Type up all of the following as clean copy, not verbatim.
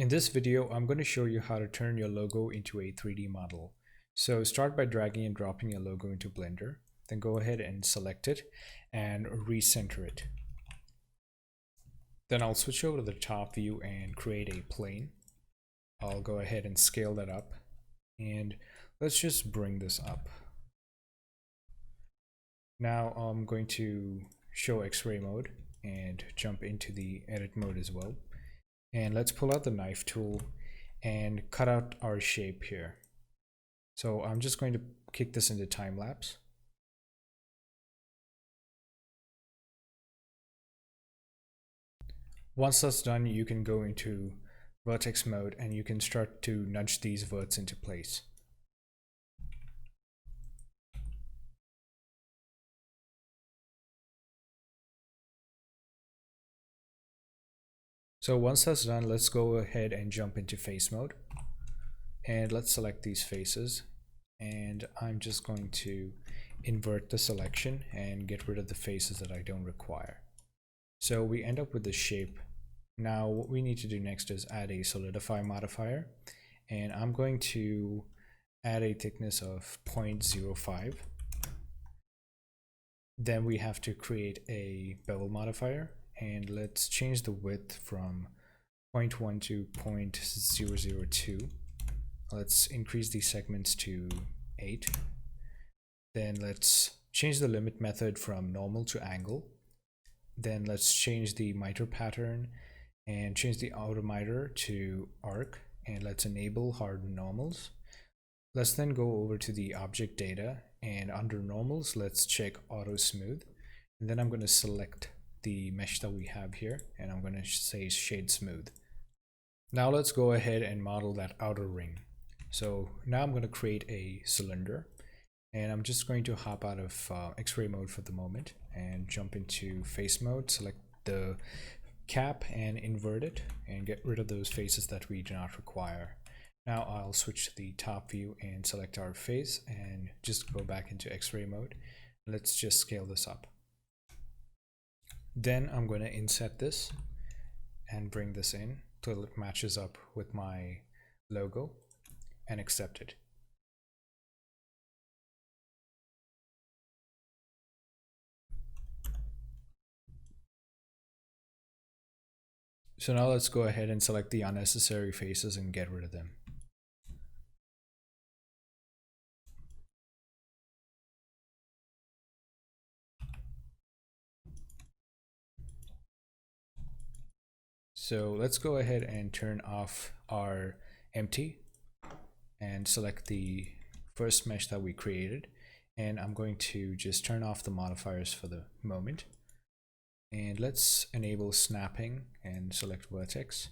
In this video, I'm going to show you how to turn your logo into a 3D model. So start by dragging and dropping your logo into Blender, then go ahead and select it and recenter it. Then I'll switch over to the top view and create a plane. I'll go ahead and scale that up, and let's just bring this up. Now I'm going to show X-ray mode and jump into the edit mode as well. And let's pull out the knife tool and cut out our shape here. So I'm just going to kick this into time lapse. Once that's done, you can go into vertex mode and you can start to nudge these verts into place. So once that's done, let's go ahead and jump into face mode. And let's select these faces. And I'm just going to invert the selection and get rid of the faces that I don't require. So we end up with the shape. Now what we need to do next is add a Solidify Modifier. And I'm going to add a thickness of 0.05. Then we have to create a Bevel Modifier. And let's change the width from 0.1 to 0.002. Let's increase these segments to 8. Then let's change the limit method from normal to angle. Then let's change the miter pattern and change the outer miter to arc. And let's enable harden normals. Let's then go over to the object data, and under normals, let's check auto smooth. And then I'm going to select the mesh that we have here, and I'm going to say shade smooth. Now let's go ahead and model that outer ring. So now I'm going to create a cylinder, and I'm just going to hop out of X-ray mode for the moment and jump into face mode, select the cap and invert it and get rid of those faces that we do not require. Now I'll switch to the top view and select our face and just go back into X-ray mode. Let's just scale this up. Then I'm going to inset this and bring this in till it matches up with my logo and accept it. So now let's go ahead and select the unnecessary faces and get rid of them. So let's go ahead and turn off our empty and select the first mesh that we created. And I'm going to just turn off the modifiers for the moment. And let's enable snapping and select vertex.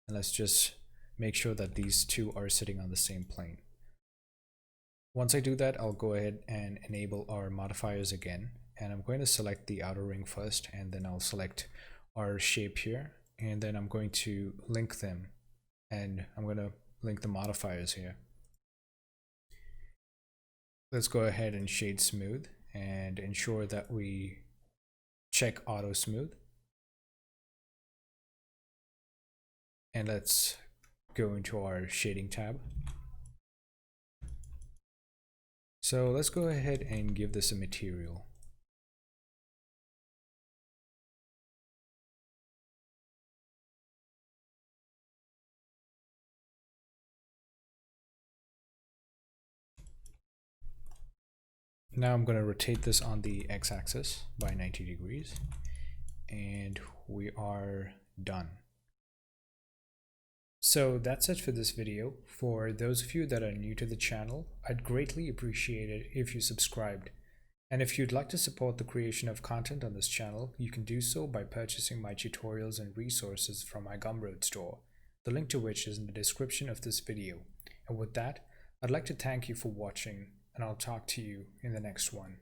And let's just make sure that these two are sitting on the same plane. Once I do that, I'll go ahead and enable our modifiers again. And I'm going to select the outer ring first, and then I'll select our shape here. And then I'm going to link them, and I'm going to link the modifiers here. Let's go ahead and shade smooth and ensure that we check auto smooth. And let's go into our shading tab. So let's go ahead and give this a material. Now I'm going to rotate this on the x-axis by 90 degrees, and we are done. So that's it for this video. For those of you that are new to the channel, I'd greatly appreciate it if you subscribed. And if you'd like to support the creation of content on this channel, you can do so by purchasing my tutorials and resources from my Gumroad store, the link to which is in the description of this video. And with that, I'd like to thank you for watching, and I'll talk to you in the next one.